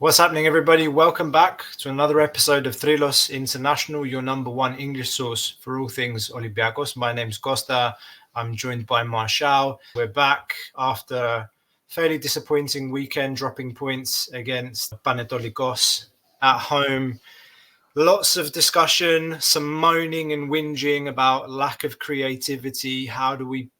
What's happening, everybody? Welcome back to another episode of Trilos International, your number one English source for all things olympiakos. My name's Costa. I'm joined by Marshall. We're back after a fairly disappointing weekend, dropping points against panetolikos at home. Lots of discussion, some moaning and whinging about lack of creativity. How do we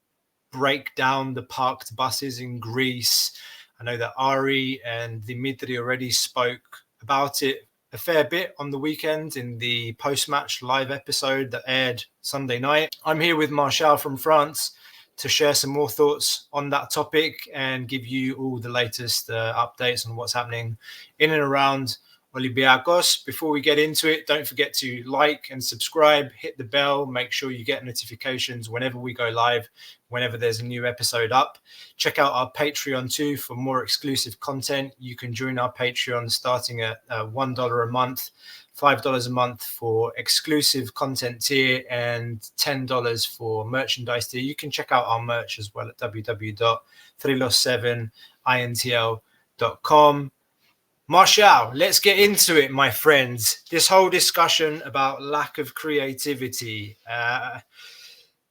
break down the parked buses in Greece? I know that Ari and Dimitri already spoke about it a fair bit on the weekend in the post-match live episode that aired Sunday night. I'm here with Marshall from France to share some more thoughts on that topic and give you all the latest updates on what's happening in and around Olympiakos. Before we get into it, don't forget to like and subscribe, hit the bell, make sure you get notifications whenever we go live, whenever there's a new episode up. Check out our Patreon too for more exclusive content. You can join our Patreon starting at $1 a month, $5 a month for exclusive content tier, and $10 for merchandise tier. You can check out our merch as well at www.trilos7intl.com. Marshall, let's get into it, my friends. This whole discussion about lack of creativity.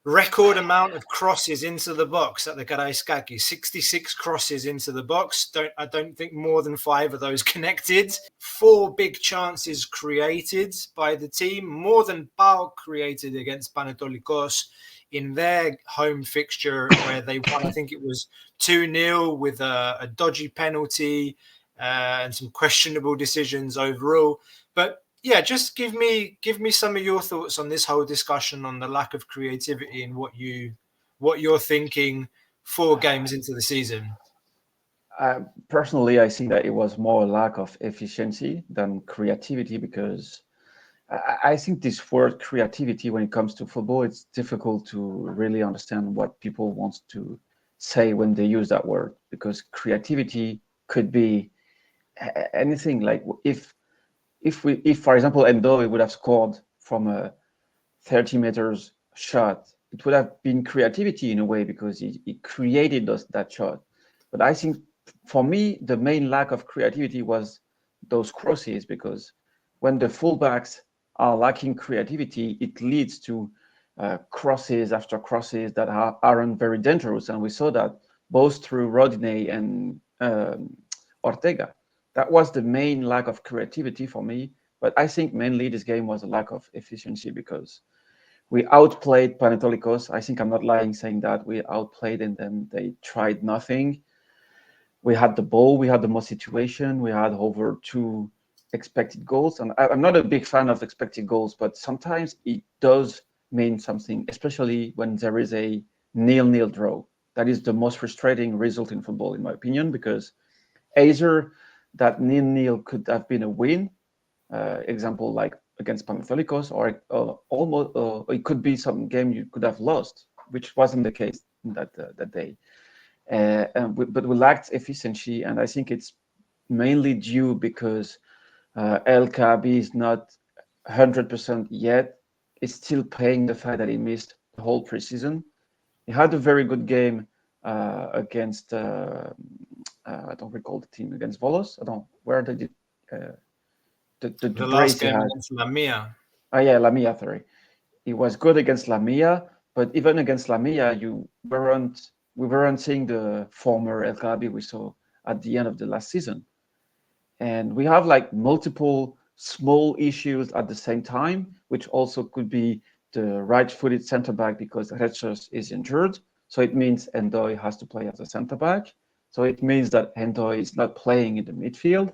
Record amount of crosses into the box at the Karaiskaki. 66 crosses into the box. I don't think more than 5 of those connected. 4 big chances created by the team. More than PAOK created against Panetolikos in their home fixture where they won. I think it was 2-0 with a dodgy penalty. And some questionable decisions overall. But yeah, just give me some of your thoughts on this whole discussion on the lack of creativity and what you're thinking 4 games into the season. Personally, I think that it was more a lack of efficiency than creativity, because I think this word creativity, when it comes to football, it's difficult to really understand what people want to say when they use that word, because creativity could be anything. Like if for example Endo would have scored from a 30 meters shot, it would have been creativity in a way, because he created that shot. But I think for me the main lack of creativity was those crosses, because when the fullbacks are lacking creativity, it leads to crosses after crosses that aren't very dangerous, and we saw that both through Rodinei and Ortega. That was the main lack of creativity for me. But I think mainly this game was a lack of efficiency, because we outplayed Panetolikos. I think I'm not lying saying that. We outplayed, and then they tried nothing. We had the ball, we had the most situation, we had over 2 expected goals. And I'm not a big fan of expected goals, but sometimes it does mean something, especially when there is a 0-0 draw. That is the most frustrating result in football, in my opinion, because either that 0-0 could have been a win, example like against Panetolikos, or almost it could be some game you could have lost, which wasn't the case that day. But we lacked efficiency, and I think it's mainly due because El Kaabi is not 100% yet. It's still paying the fact that he missed the whole preseason. He had a very good game against I don't recall the team, against Volos. I don't know where they did the last game against Lamia. Oh yeah, Lamia. Sorry, he was good against Lamia, but even against Lamia, we weren't seeing the former El Kaabi we saw at the end of the last season. And we have like multiple small issues at the same time, which also could be the right-footed center back, because Androutsos is injured. So it means Endoy has to play as a center back. So it means that Endoy is not playing in the midfield.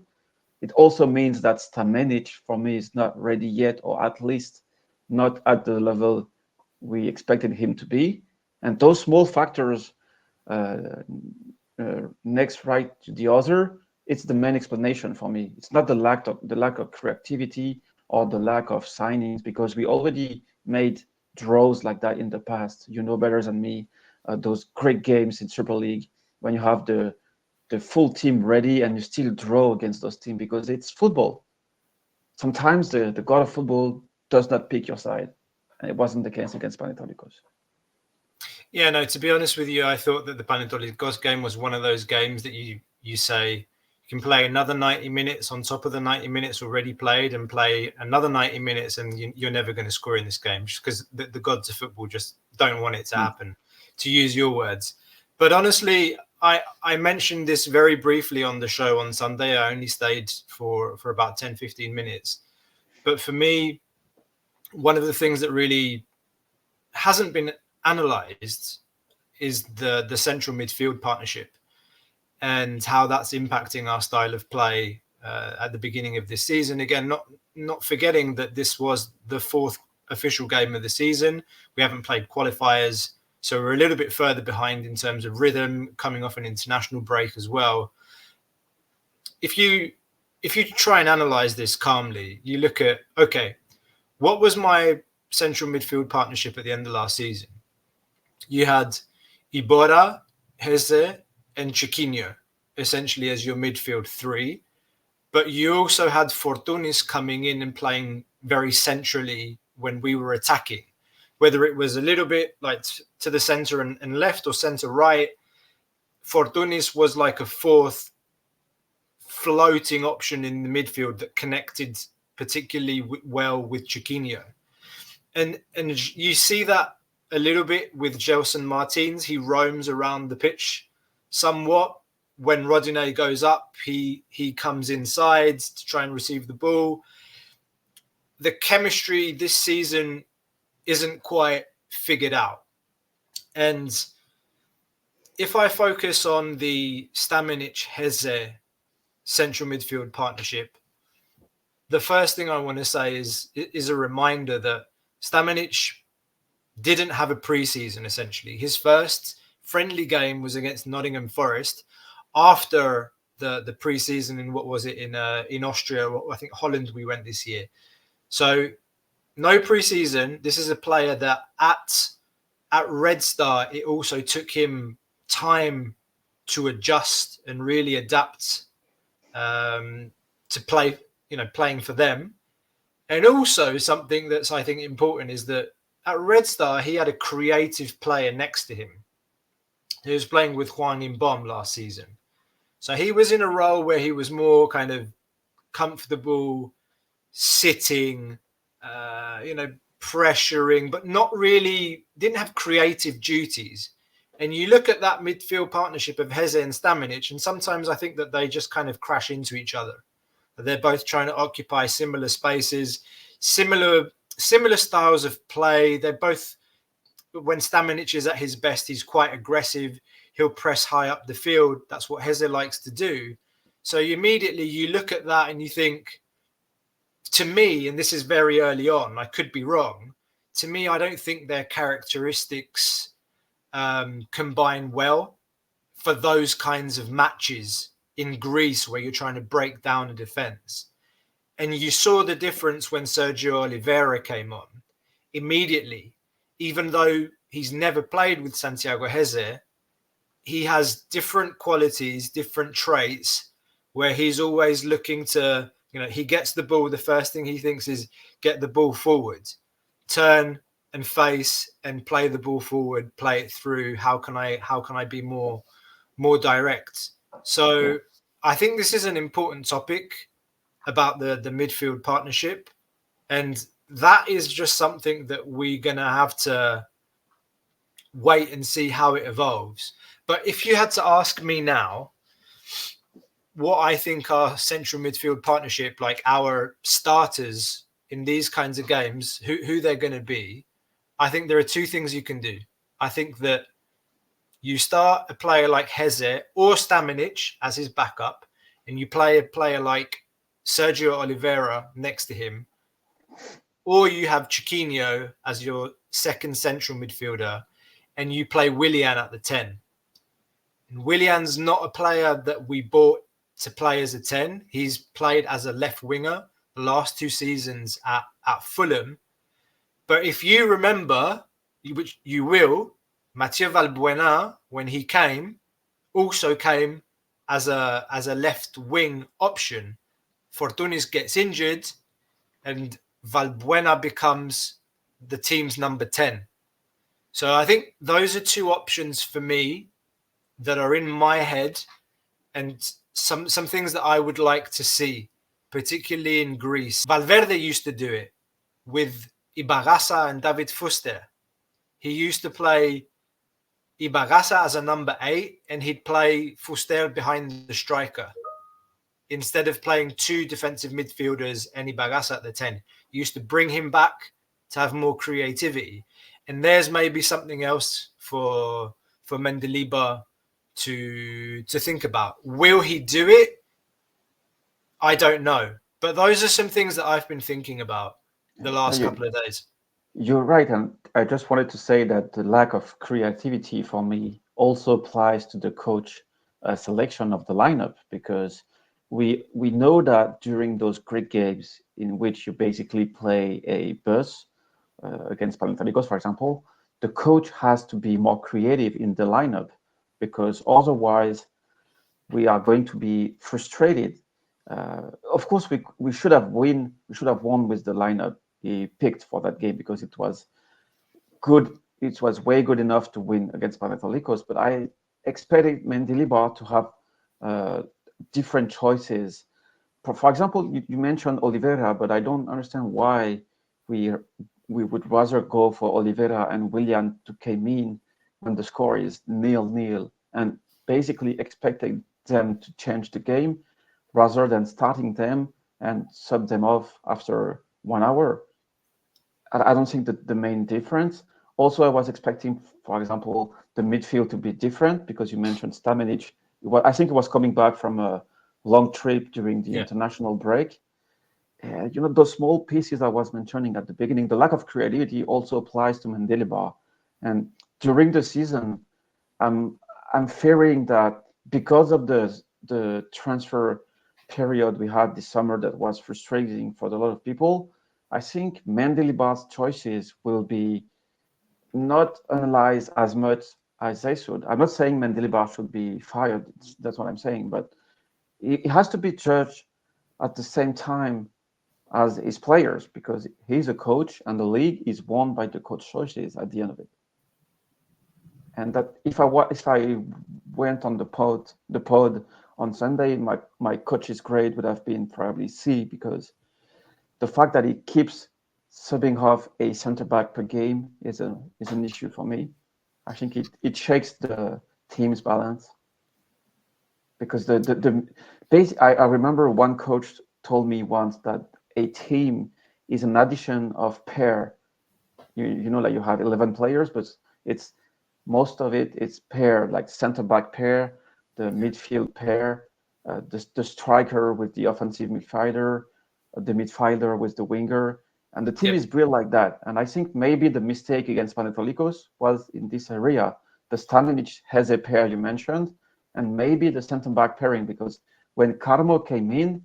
It also means that Stamenic, for me, is not ready yet, or at least not at the level we expected him to be. And those small factors, next right to the other, it's the main explanation for me. It's not the lack of creativity or the lack of signings, because we already made draws like that in the past. You know better than me, those great games in Super League when you have the full team ready and you still draw against those teams, because it's football. Sometimes the god of football does not pick your side, and it wasn't the case against Panetolikos. Yeah, no, to be honest with you, I thought that the Panetolikos game was one of those games that you say you can play another 90 minutes on top of the 90 minutes already played and play another 90 minutes, and you're never going to score in this game just because the gods of football just don't want it to happen, to use your words. But honestly, I mentioned this very briefly on the show on Sunday. I only stayed for about 10, 15 minutes. But for me, one of the things that really hasn't been analysed is the central midfield partnership and how that's impacting our style of play at the beginning of this season. Again, not forgetting that this was the fourth official game of the season. We haven't played qualifiers, so we're a little bit further behind in terms of rhythm, coming off an international break as well. If you try and analyse this calmly, you look at, okay, what was my central midfield partnership at the end of last season? You had Iborra, Heze, and Chiquinho, essentially as your midfield three. But you also had Fortunis coming in and playing very centrally when we were attacking, whether it was a little bit like to the centre and left or centre right. Fortunis was like a fourth floating option in the midfield that connected particularly well with Chiquinho. And you see that a little bit with Gelson Martins. He roams around the pitch somewhat. When Rodinei goes up, he comes inside to try and receive the ball. The chemistry this season isn't quite figured out. And if I focus on the Stamenic-Heze central midfield partnership, the first thing I want to say is a reminder that Stamenic didn't have a pre-season, essentially. His first friendly game was against Nottingham Forest after the pre-season in, what was it, in Austria, I think Holland we went this year. So no pre-season. This is a player that at Red Star, it also took him time to adjust and really adapt to play, playing for them. And also something that's, I think, important is that at Red Star, he had a creative player next to him. He was playing with Juan Imbom last season. So he was in a role where he was more kind of comfortable, sitting, pressuring, but not really, didn't have creative duties. And you look at that midfield partnership of Heze and Stamenic, and sometimes I think that they just kind of crash into each other. They're both trying to occupy similar spaces, similar styles of play. They're both, when Stamenic is at his best, he's quite aggressive. He'll press high up the field. That's what Heze likes to do. So immediately you look at that and you think, to me, and this is very early on, I could be wrong, to me, I don't think their characteristics combine well for those kinds of matches in Greece where you're trying to break down a defense. And you saw the difference when Sergio Oliveira came on. Immediately, even though he's never played with Santiago Heze, he has different qualities, different traits, where he's always looking to, he gets the ball. The first thing he thinks is get the ball forward, turn and face and play the ball forward, play it through. How can I be more direct? So I think this is an important topic about the midfield partnership. And that is just something that we're going to have to wait and see how it evolves. But if you had to ask me now, what I think our central midfield partnership, like our starters in these kinds of games, who they're going to be, I think there are two things you can do. I think that you start a player like Heze or Stamenic as his backup, and you play a player like Sergio Oliveira next to him, or you have Chiquinho as your second central midfielder, and you play Willian at the 10. And Willian's not a player that we bought to play as a 10. He's played as a left winger the last two seasons at Fulham. But if you remember, which you will, Mathieu Valbuena, when he came, also came as a left wing option. Fortunis gets injured and Valbuena becomes the team's number 10. So I think those are two options for me that are in my head. And some things that I would like to see, particularly in Greece. Valverde used to do it with Ibarasa and David Fuster. He used to play Ibarasa as a number 8, and he'd play Fuster behind the striker. Instead of playing two defensive midfielders and Ibarasa at the 10, he used to bring him back to have more creativity. And there's maybe something else for Mendilibar to think about. Will he do it? I don't know. But those are some things that I've been thinking about the last couple of days. You're right, and I just wanted to say that the lack of creativity for me also applies to the coach selection of the lineup, because we know that during those Greek games in which you basically play a bus against Panetolikos, for example, the coach has to be more creative in the lineup, because otherwise we are going to be frustrated. Of course, we should have won with the lineup he picked for that game, because it was good. It was way good enough to win against Panetolikos. But I expected Mendilibar to have different choices. For example, you mentioned Oliveira, but I don't understand why we would rather go for Oliveira and Willian to come in when the score is 0-0, and basically expecting them to change the game rather than starting them and sub them off after 1 hour. I don't think that the main difference. Also, I was expecting, for example, the midfield to be different, because you mentioned Stamenic. I think he was coming back from a long trip during the international break. Those small pieces I was mentioning at the beginning, the lack of creativity also applies to Mendilibar. And during the season, I'm fearing that because of the transfer period we had this summer that was frustrating for a lot of people, I think Mendilibar's choices will be not analyzed as much as they should. I'm not saying Mendilibar should be fired. That's what I'm saying. But it has to be judged at the same time as his players, because he's a coach and the league is won by the coach choices at the end of it. And that if I went on the pod on Sunday, my coach's grade would have been probably C, because the fact that he keeps subbing off a center back per game is an issue for me. I think it shakes the team's balance, because I remember one coach told me once that a team is an addition of pair. Like you have 11 players, but it's most of it's pair, like center back pair, the midfield pair, the striker with the offensive midfielder, the midfielder with the winger, and the team is built like that. And I think maybe the mistake against Panetolikos was in this area. The Stamenic has a pair you mentioned, and maybe the center back pairing, because when Carmo came in,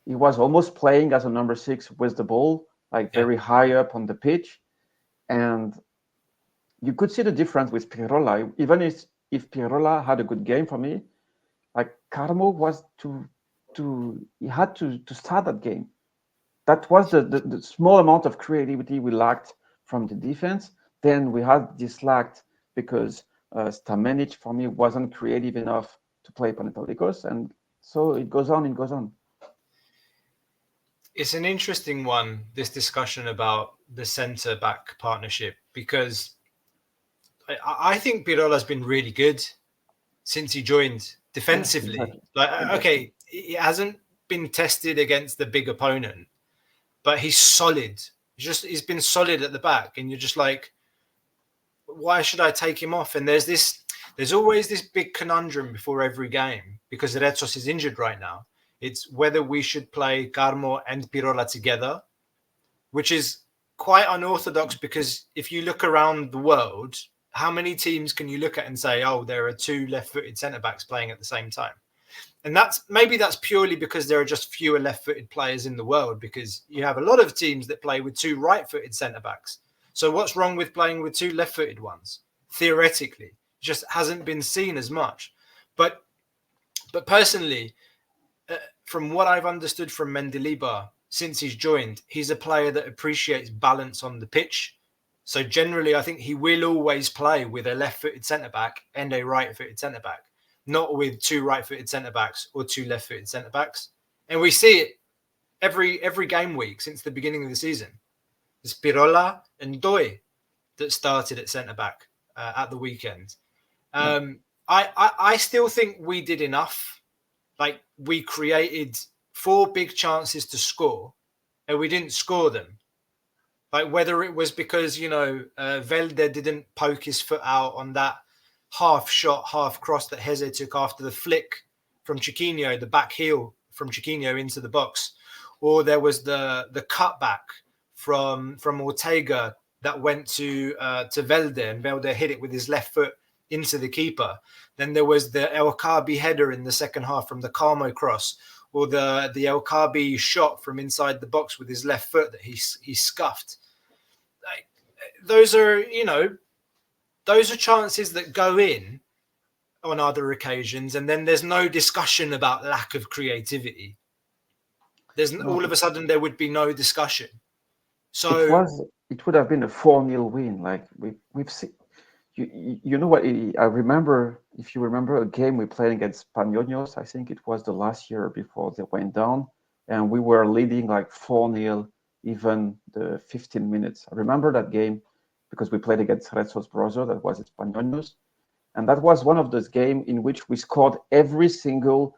he was almost playing as a number 6 with the ball, very high up on the pitch, and you could see the difference with Pirola. Even if Pirola had a good game for me, Carmo was he had to start that game. That was the small amount of creativity we lacked from the defense. Then we had this lacked because Stamenic, for me, wasn't creative enough to play Panetolikos, and so it goes on and goes on. It's an interesting one, this discussion about the centre-back partnership, because I think Pirola's been really good since he joined defensively. Okay, he hasn't been tested against the big opponent, but he's solid. He's been solid at the back, and you're just like, why should I take him off? And there's always this big conundrum before every game, because Androutsos is injured right now. It's whether we should play Carmo and Pirola together, which is quite unorthodox, because if you look around the world, how many teams can you look at and say, oh, there are two left-footed centre-backs playing at the same time? And that's purely because there are just fewer left-footed players in the world, because you have a lot of teams that play with two right-footed centre-backs. So what's wrong with playing with two left-footed ones? Theoretically, it just hasn't been seen as much. But personally, from what I've understood from Mendilibar since he's joined, he's a player that appreciates balance on the pitch. So generally, I think he will always play with a left-footed centre-back and a right-footed centre-back. not with two right-footed centre-backs or two left-footed centre-backs. And we see it every game week since the beginning of the season. It's Pirola and Doi that started at centre-back at the weekend. I still think we did enough. Like, we created 4 big chances to score, and we didn't score them. Like, whether it was because, Velde didn't poke his foot out on that half shot, half cross that Heze took after the flick from Chiquinho, the back heel from Chiquinho into the box, or there was the cutback from Ortega that went to Velde, and Velde hit it with his left foot into the keeper. Then there was the El Kabi header in the second half from the Carmo cross, or the El Kabi shot from inside the box with his left foot that he scuffed. Like, those are chances that go in on other occasions, and then there's no discussion about lack of creativity. All of a sudden there would be no discussion. So it would have been a 4-0 win. Like we've seen. You know what? I remember, if you remember, a game we played against Panetolikos. I think it was the last year before they went down, and we were leading like 4-0, even the 15 minutes. I remember that game because we played against Androutsos brother. That was at Panetolikos, and that was one of those games in which we scored every single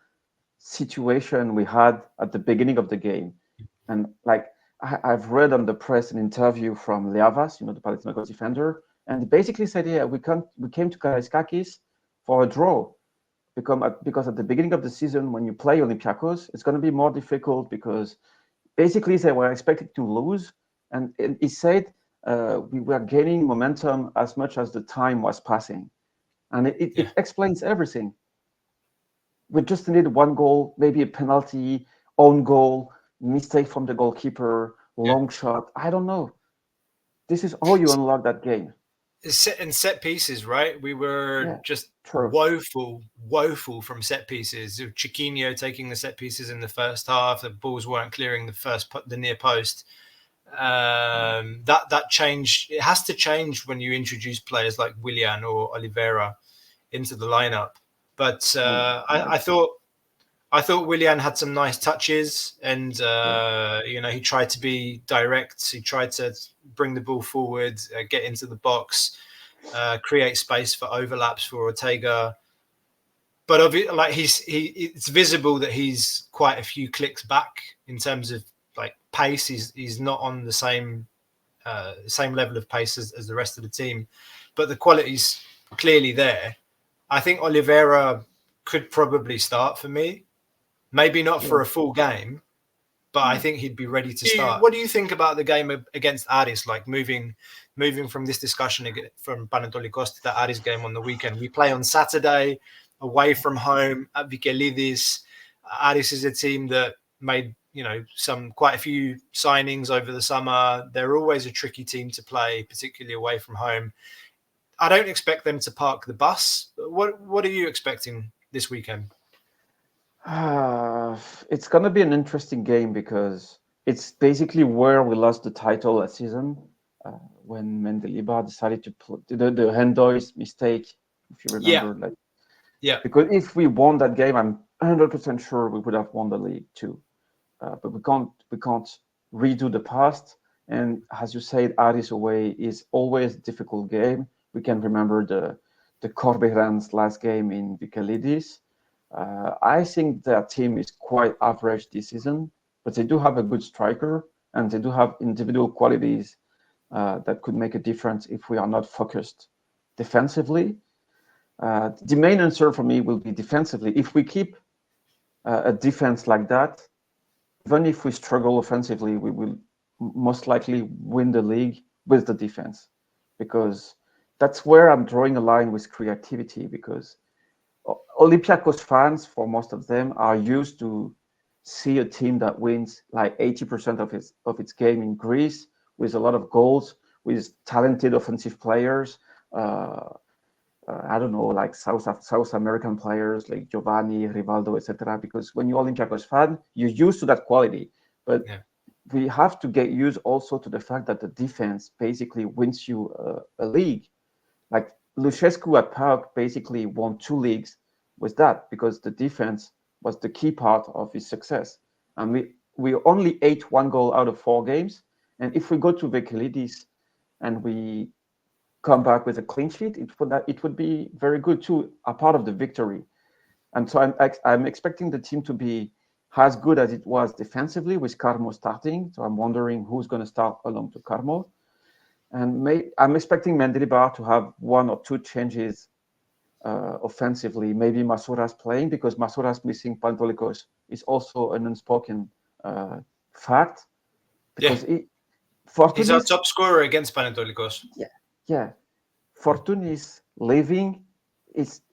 situation we had at the beginning of the game. And like I've read on the press an interview from Leavas, the Panetolikos defender. And he basically said, yeah, we came to Karaiskakis for a draw because at the beginning of the season, when you play Olympiakos, it's going to be more difficult because basically they were expected to lose. And he said we were gaining momentum as much as the time was passing. And it explains everything. We just needed 1 goal, maybe a penalty, own goal, mistake from the goalkeeper, long shot. I don't know. This is how you unlock that game. Set pieces, right? We were just woeful from set pieces. Chiquinho taking the set pieces in the first half. The balls weren't clearing the near post. That changed. It has to change when you introduce players like Willian or Oliveira into the lineup. But I thought Willian had some nice touches, and he tried to be direct. He tried to bring the ball forward, get into the box, create space for overlaps for Ortega. But it's visible that he's quite a few clicks back in terms of like pace. He's not on the same level of pace as the rest of the team, but the quality's clearly there. I think Oliveira could probably start for me. Maybe not for a full game, but I think he'd be ready to start. What do you think about the game against Aris? Like moving from this discussion from Panetolikos to the Aris game on the weekend. We play on Saturday away from home at Vikelidis. Aris is a team that made quite a few signings over the summer. They're always a tricky team to play, particularly away from home. I don't expect them to park the bus. What are you expecting this weekend? It's going to be an interesting game because it's basically where we lost the title last season when Mendelibar decided to put the Hendoy's mistake, if you remember. Because if we won that game, I'm 100% sure we would have won the league too. But we can't redo the past. And as you said, Aris away is always a difficult game. We can remember the Corberan's last game in Vikelidis. I think their team is quite average this season, but they do have a good striker and they do have individual qualities that could make a difference if we are not focused defensively. The main answer for me will be defensively. If we keep a defense like that, even if we struggle offensively, we will most likely win the league with the defense, because that's where I'm drawing a line with creativity, because Olympiakos fans, for most of them, are used to see a team that wins like 80% of its game in Greece with a lot of goals, with talented offensive players. I don't know, like South American players like Giovanni, Rivaldo, etc. Because when you're Olympiakos fan, you're used to that quality. But we have to get used also to the fact that the defense basically wins you a league. Like Lucescu at PAOK basically won 2 leagues with that because the defense was the key part of his success. And we only ate 1 goal out of 4 games. And if we go to Vekelidis and we come back with a clean sheet, it would be very good too, a part of the victory. And so I'm expecting the team to be as good as it was defensively with Carmo starting. So I'm wondering who's going to start along to Carmo. And I'm expecting Mendilibar to have 1 or 2 changes offensively. Maybe Masouras playing because Masouras missing Panetolikos is also an unspoken fact. Because he's our top scorer against Panetolikos. Yeah. Fortune is leaving.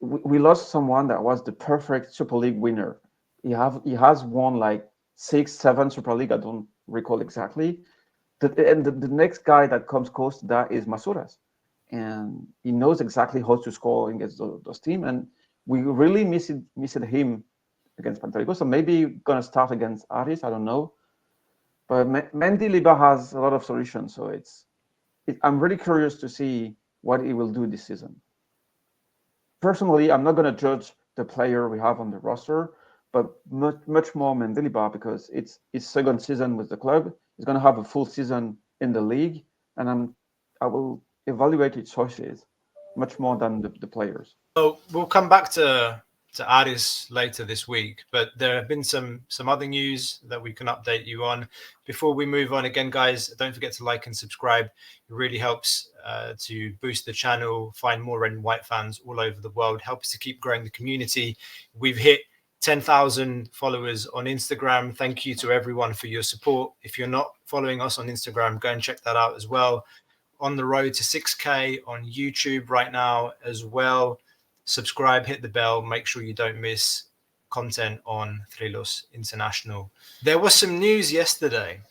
We lost someone that was the perfect Super League winner. He has won like 6, 7 Super League. I don't recall exactly. And the next guy that comes close to that is Masouras, and he knows exactly how to score against those teams. And we really missed him against Panetolikos. So maybe gonna start against Aris. I don't know. But Mendilibar has a lot of solutions. So I'm really curious to see what he will do this season. Personally, I'm not going to judge the player we have on the roster, but much more Mendilibar because it's his second season with the club. He's going to have a full season in the league, and I will evaluate his choices much more than the players. So we'll come back to Aris later this week, but there have been some other news that we can update you on. Before we move on, again, guys, don't forget to like and subscribe. It really helps to boost the channel, find more red and white fans all over the world, help us to keep growing the community. We've hit 10,000 followers on Instagram. Thank you to everyone for your support. If you're not following us on Instagram, go and check that out as well. On the road to 6K on YouTube right now as well. Subscribe, hit the bell, make sure you don't miss content on Thrilos International. There was some news yesterday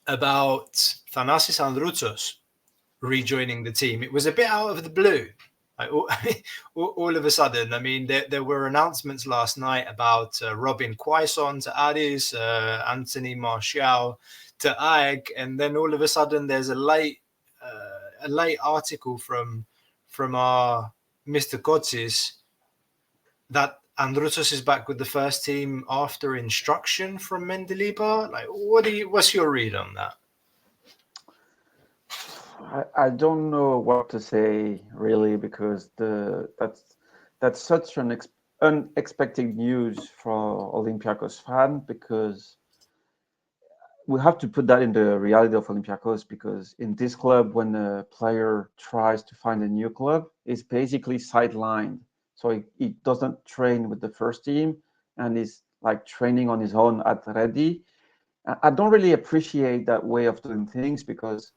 about Thanasis Androutsos rejoining the team. It was a bit out of the blue. Like, all of a sudden, I mean, there were announcements last night about Robin Quaison to Aris, Anthony Martial to AEG, and then all of a sudden there's a late article from our Mr. Kotsis that Androutsos is back with the first team after instruction from Mendilibar. Like, what's your read on that? I don't know what to say really because that's such an unexpected news for Olympiakos fan because we have to put that in the reality of Olympiakos because in this club, when a player tries to find a new club, it's basically sidelined. So he doesn't train with the first team and is like training on his own at ready. I don't really appreciate that way of doing things because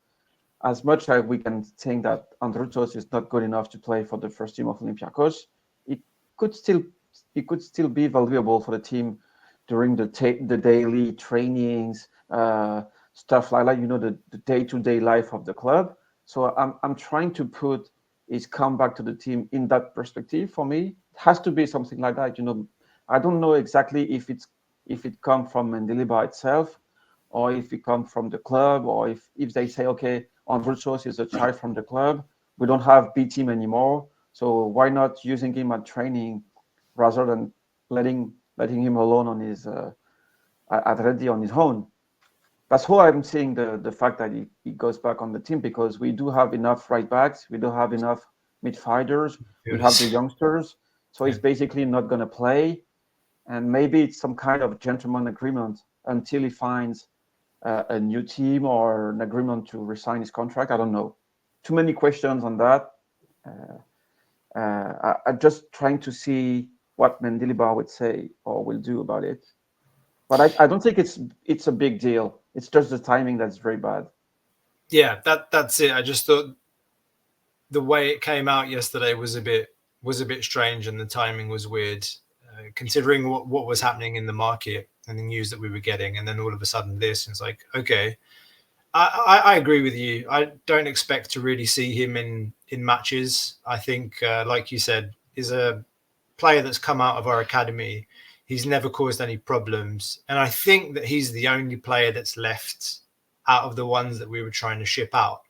as much as we can think that Androutsos is not good enough to play for the first team of Olympiakos, it could still be valuable for the team during the daily trainings, stuff like that, the day-to-day life of the club. So I'm trying to put his comeback to the team in that perspective. For me, it has to be something like that. I don't know exactly if it comes from Mendilibar itself, or if it comes from the club, or if they say, okay, Androutsos is a child from the club, we don't have B team anymore, so why not using him at training rather than letting him alone on his at ready on his own. That's how I'm seeing the fact that he goes back on the team because we do have enough right backs, we do have enough midfielders, we have the youngsters, so he's basically not going to play, and maybe it's some kind of gentleman agreement until he finds a new team or an agreement to resign his contract. I don't know. Too many questions on that. I'm just trying to see what Mendilibar would say or will do about it. But I don't think it's a big deal. It's just the timing that's very bad. Yeah, that's it. I just thought the way it came out yesterday was a bit strange, and the timing was weird, considering what was happening in the market and the news that we were getting, and then all of a sudden this. And it's like, okay, I agree with you. I don't expect to really see him in matches. I think, like you said, is a player that's come out of our academy. He's never caused any problems, and I think that he's the only player that's left out of the ones that we were trying to ship out.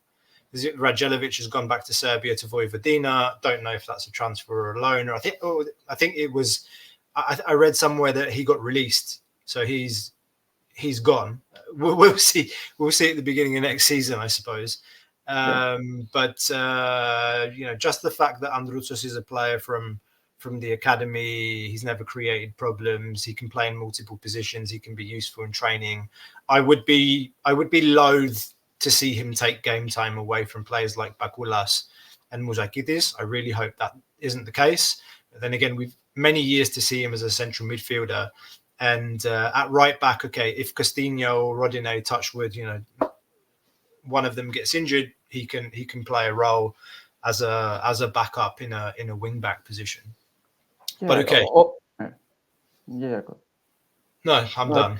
Radjelovic has gone back to Serbia to Vojvodina. Don't know if that's a transfer or a loan. Or I think it was. I read somewhere that he got released, so he's gone. We'll see. We'll see at the beginning of next season, I suppose. But just the fact that Androutsos is a player from the academy, he's never created problems. He can play in multiple positions. He can be useful in training. I would be loath to see him take game time away from players like Bakulas and Muzakidis. I really hope that isn't the case. But then again, we've many years to see him as a central midfielder. And at right back, okay, if Castinho or Rodinei, touchwood, one of them gets injured, he can play a role as a backup in a wing back position. Yeah, but okay. Yeah. No, I'm done.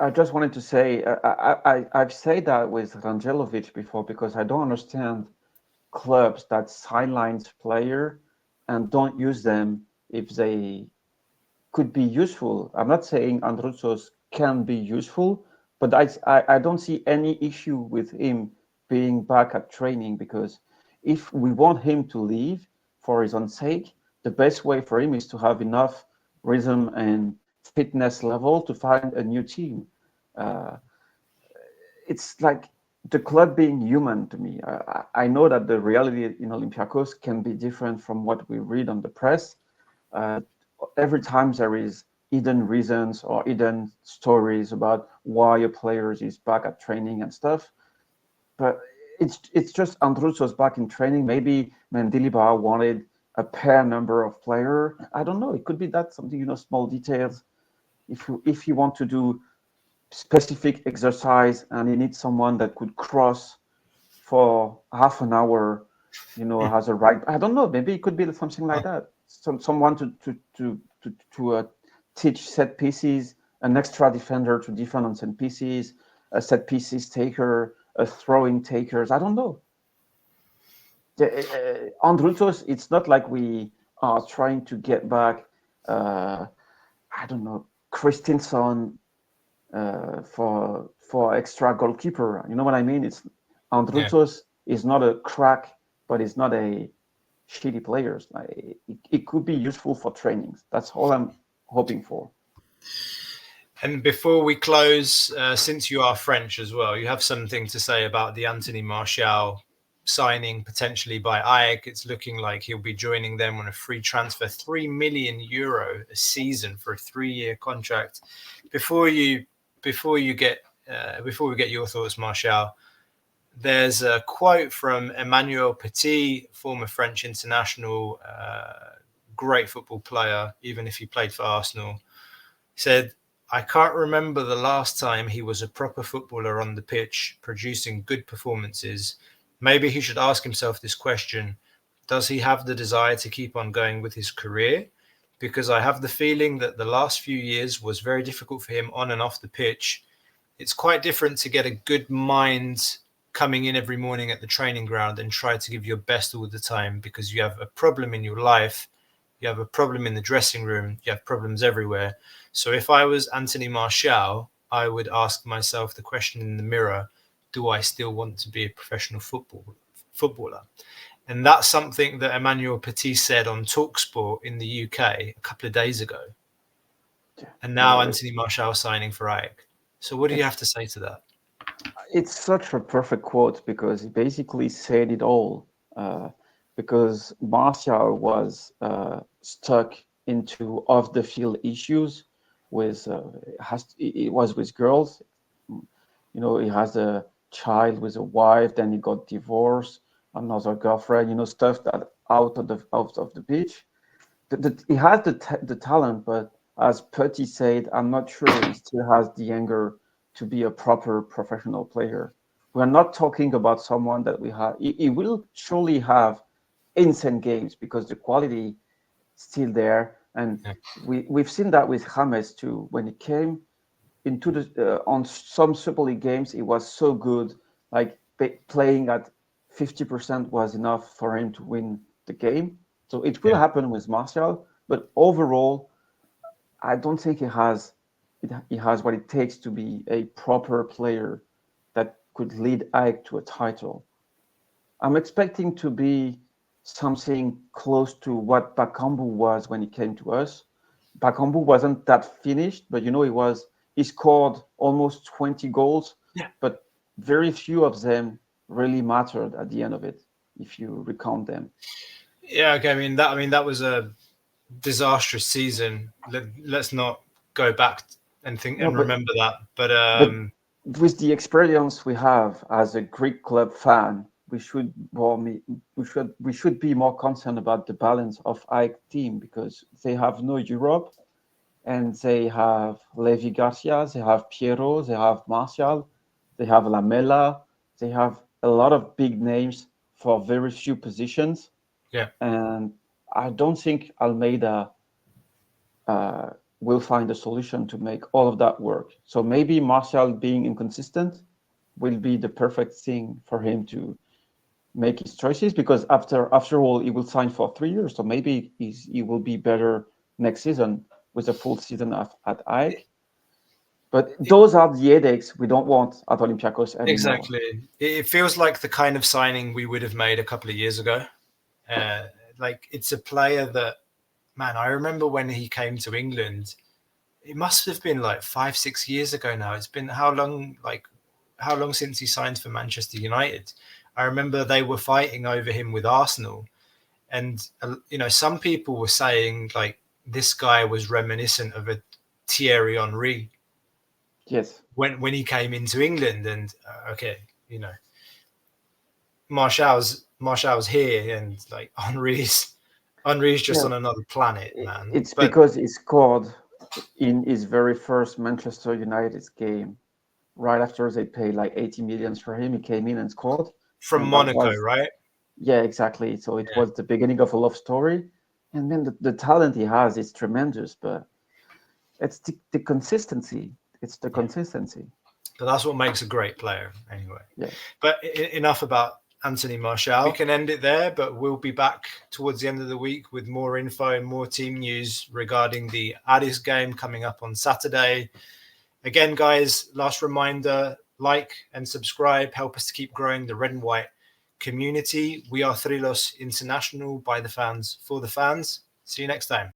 I just wanted to say, I've said that with Rangelovic before, because I don't understand clubs that sidelines player and don't use them if they could be useful. I'm not saying Androutsos can be useful, but I don't see any issue with him being back at training, because if we want him to leave for his own sake, the best way for him is to have enough rhythm and fitness level to find a new team. It's like the club being human to me. I know that the reality in Olympiacos can be different from what we read on the press. Every time there is hidden reasons or hidden stories about why a player is back at training and stuff. But it's just Androutsos back in training. Maybe Mendilibar wanted a pair number of player. I don't know. It could be that something, small details. If you want to do specific exercise and you need someone that could cross for half an hour, has a right. I don't know. Maybe it could be something like that. Someone to teach set pieces, an extra defender to defend on set pieces, a set pieces taker, a throwing takers. I don't know. Androutsos, it's not like we are trying to get back. I don't know, Christensen for extra goalkeeper. You know what I mean? It's Androutsos is not a crack, but it's not a shitty player. Like, it could be useful for trainings. That's all I'm hoping for. And before we close, since you are French as well, you have something to say about the Anthony Martial signing potentially by Ajax. It's looking like he'll be joining them on a free transfer, €3 million a season for a 3-year contract. Before we get your thoughts, Martial, there's a quote from Emmanuel Petit, former French international, great football player, even if he played for Arsenal. He said, "I can't remember the last time he was a proper footballer on the pitch, producing good performances. Maybe he should ask himself this question. Does he have the desire to keep on going with his career? Because I have the feeling that the last few years was very difficult for him on and off the pitch. It's quite different to get a good mind coming in every morning at the training ground and try to give your best all the time, because you have a problem in your life, you have a problem in the dressing room, you have problems everywhere. So if I was Anthony Martial, I would ask myself the question in the mirror, do I still want to be a professional footballer?" And that's something that Emmanuel Petit said on TalkSport in the UK a couple of days ago. And now Anthony Martial signing for Ajax. So what do you have to say to that? It's such a perfect quote, because he basically said it all. Because Martial was stuck into off-the-field issues with it was with girls. He has a child with a wife, then he got divorced, another girlfriend, stuff that out of the pitch. He has the talent, but as Petit said, I'm not sure he still has the anger to be a proper professional player. We're not talking about someone that we have. He will surely have insane games, because the quality is still there. And we've seen that with James too. When he came into on some Super League games, he was so good. Like playing at 50% was enough for him to win the game. So it will happen with Martial, but overall, I don't think he has what it takes to be a proper player that could lead Ajax to a title. I'm expecting to be something close to what Bakambu was when he came to us. Bakambu wasn't that finished, but he scored almost 20 goals, Yeah. but very few of them really mattered at the end of it, if you recount them. Yeah, okay. I mean that was a disastrous season. Let's not go back and think No, and remember that. But but with the experience we have as a Greek club fan, we should be more concerned about the balance of AEK team because they have no Europe and they have Levi Garcia, they have Piero, they have Martial, they have Lamela, they have a lot of big names for very few positions. yeah, And I don't think Almeida will find a solution to make all of that work. So maybe Martial being inconsistent will be the perfect thing for him to make his choices because after all he will sign for 3 years, so maybe he will be better next season with a full season at AEK. But those are the headaches we don't want at Olympiacos anymore. exactly. It feels like the kind of signing we would have made a couple of years ago. Like it's a player that, man, I remember when he came to England. It must have been like 5, 6 years ago now. It's been how long? Like how long since he signed for Manchester United? I remember they were fighting over him with Arsenal, and some people were saying like this guy was reminiscent of a Thierry Henry Yes. when he came into England. And okay, you know, Martial's here, and like Henry's just Yeah. on another planet, man. It's But because he scored in his very first Manchester United game. Right after they paid like 80 millions for him, he came in and scored. from And that Monaco, was, right? yeah, exactly. So it Yeah. was the beginning of a love story. And then the talent he has is tremendous, but it's the consistency. It's the consistency. But that's what makes a great player, anyway. Yeah. But enough about Anthony Martial. We can end it there, but we'll be back towards the end of the week with more info and more team news regarding the Aris game coming up on Saturday. Again, guys, last reminder, like and subscribe. Help us to keep growing the red and white community. We are Thrilos International, by the fans, for the fans. See you next time.